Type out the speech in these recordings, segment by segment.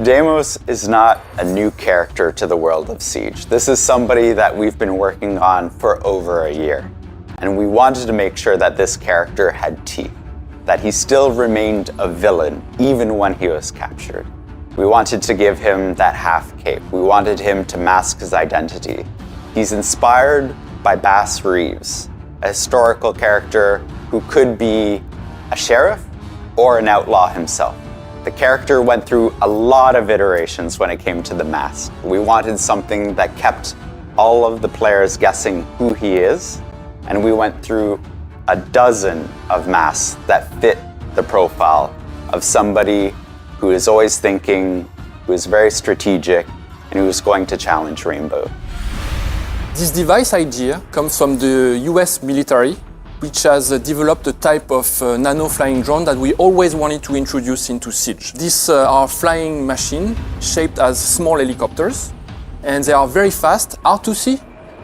Deimos is not a new character to the world of Siege. This is somebody that we've been working on for over a year. And we wanted to make sure that this character had teeth, that he still remained a villain even when he was captured. We wanted to give him that half cape. We wanted him to mask his identity. He's inspired by Bass Reeves, a historical character who could be a sheriff or an outlaw himself. The character went through a lot of iterations when it came to the mask. We wanted something that kept all of the players guessing who he is, and we went through a dozen of masks that fit the profile of somebody who is always thinking, who is very strategic, and who is going to challenge Rainbow. This device idea comes from the US military, which has developed a type of nano flying drone that we always wanted to introduce into Siege. These are flying machines shaped as small helicopters, and they are very fast, hard to see,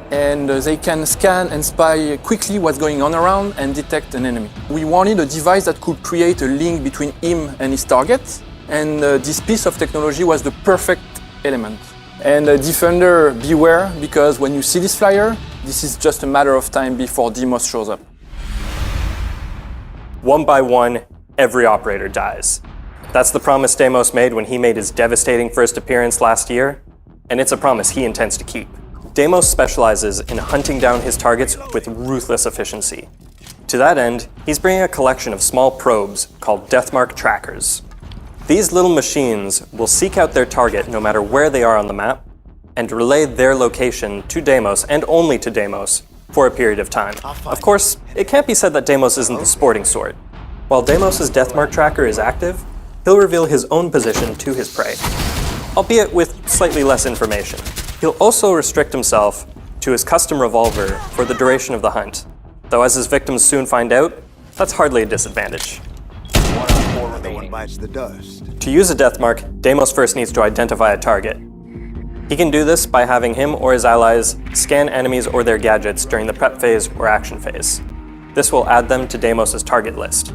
and they can scan and spy quickly what's going on around and detect an enemy. We wanted a device that could create a link between him and his target, and this piece of technology was the perfect element. And Defender, beware, because when you see this flyer, this is just a matter of time before Deimos shows up. One by one, every operator dies. That's the promise Deimos made when he made his devastating first appearance last year, and it's a promise he intends to keep. Deimos specializes in hunting down his targets with ruthless efficiency. To that end, he's bringing a collection of small probes called Deathmark trackers. These little machines will seek out their target no matter where they are on the map and relay their location to Deimos and only to Deimos for a period of time. Of course, it can't be said that Deimos isn't the sporting sort. While Deimos' Deathmark tracker is active, he'll reveal his own position to his prey, albeit with slightly less information. He'll also restrict himself to his custom revolver for the duration of the hunt, though as his victims soon find out, that's hardly a disadvantage. To use a Deathmark, Deimos first needs to identify a target. He can do this by having him or his allies scan enemies or their gadgets during the prep phase or action phase. This will add them to Deimos' target list.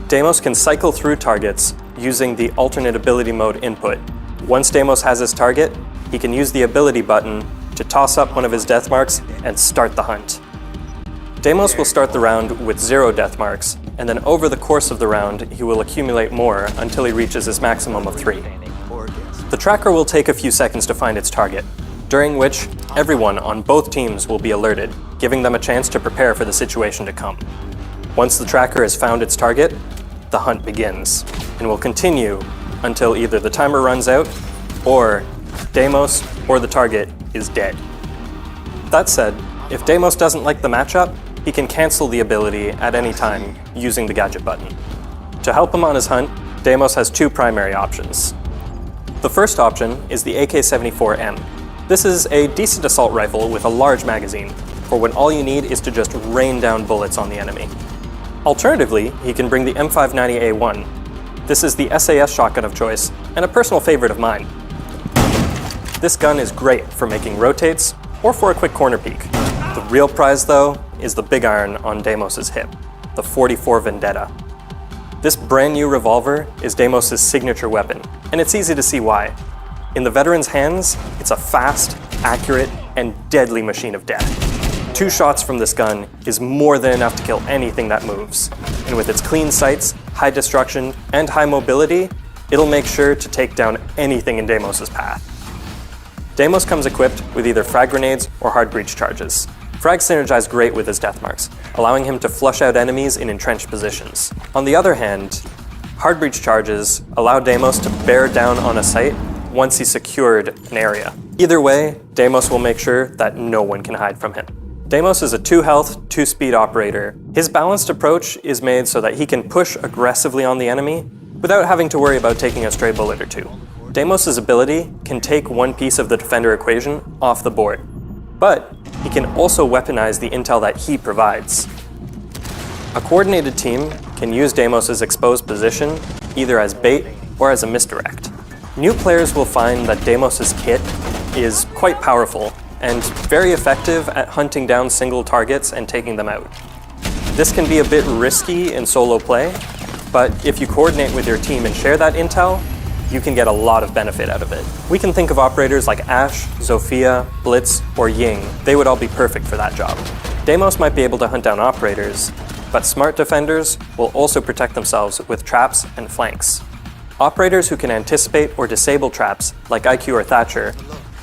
Deimos can cycle through targets using the alternate ability mode input. Once Deimos has his target, he can use the ability button to toss up one of his Deathmarks and start the hunt. Deimos will start the round with 0 Deathmarks, and then over the course of the round, he will accumulate more until he reaches his maximum of 3. The tracker will take a few seconds to find its target, during which everyone on both teams will be alerted, giving them a chance to prepare for the situation to come. Once the tracker has found its target, the hunt begins, and will continue until either the timer runs out, or Deimos or the target is dead. That said, if Deimos doesn't like the matchup, he can cancel the ability at any time using the gadget button. To help him on his hunt, Deimos has 2 primary options. The first option is the AK-74M. This is a decent assault rifle with a large magazine, for when all you need is to just rain down bullets on the enemy. Alternatively, he can bring the M590A1. This is the SAS shotgun of choice, and a personal favorite of mine. This gun is great for making rotates, or for a quick corner peek. The real prize, though, is the big iron on Deimos' hip, the 44 Vendetta. This brand new revolver is Deimos' signature weapon, and it's easy to see why. In the veteran's hands, it's a fast, accurate, and deadly machine of death. 2 shots from this gun is more than enough to kill anything that moves, and with its clean sights, high destruction, and high mobility, it'll make sure to take down anything in Deimos' path. Deimos comes equipped with either frag grenades or hard breach charges. Frags synergize great with his Deathmarks, allowing him to flush out enemies in entrenched positions. On the other hand, hard breach charges allow Deimos to bear down on a site once he's secured an area. Either way, Deimos will make sure that no one can hide from him. Deimos is a 2 health, 2 speed operator. His balanced approach is made so that he can push aggressively on the enemy without having to worry about taking a stray bullet or 2. Deimos' ability can take one piece of the defender equation off the board, but he can also weaponize the intel that he provides. A coordinated team can use Deimos' exposed position either as bait or as a misdirect. New players will find that Deimos' kit is quite powerful and very effective at hunting down single targets and taking them out. This can be a bit risky in solo play, but if you coordinate with your team and share that intel, you can get a lot of benefit out of it. We can think of operators like Ash, Zofia, Blitz, or Ying. They would all be perfect for that job. Deimos might be able to hunt down operators, but smart defenders will also protect themselves with traps and flanks. Operators who can anticipate or disable traps, like IQ or Thatcher,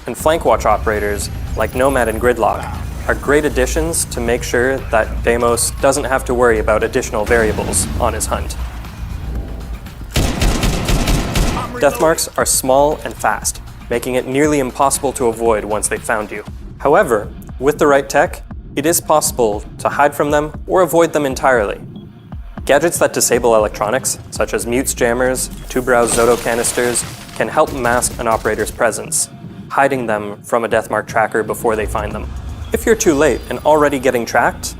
and flank watch operators, like Nomad and Gridlock, are great additions to make sure that Deimos doesn't have to worry about additional variables on his hunt. Deathmarks are small and fast, making it nearly impossible to avoid once they've found you. However, with the right tech, it is possible to hide from them or avoid them entirely. Gadgets that disable electronics, such as mutes jammers, two-browse Zoto canisters, can help mask an operator's presence, hiding them from a Deathmark tracker before they find them. If you're too late and already getting tracked,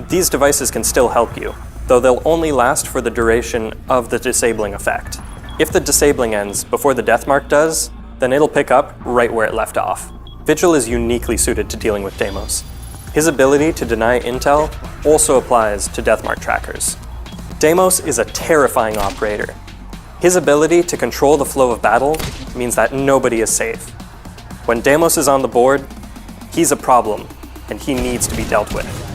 these devices can still help you, though they'll only last for the duration of the disabling effect. If the disabling ends before the Deathmark does, then it'll pick up right where it left off. Vigil is uniquely suited to dealing with Deimos. His ability to deny intel also applies to Deathmark trackers. Deimos is a terrifying operator. His ability to control the flow of battle means that nobody is safe. When Deimos is on the board, he's a problem, and he needs to be dealt with.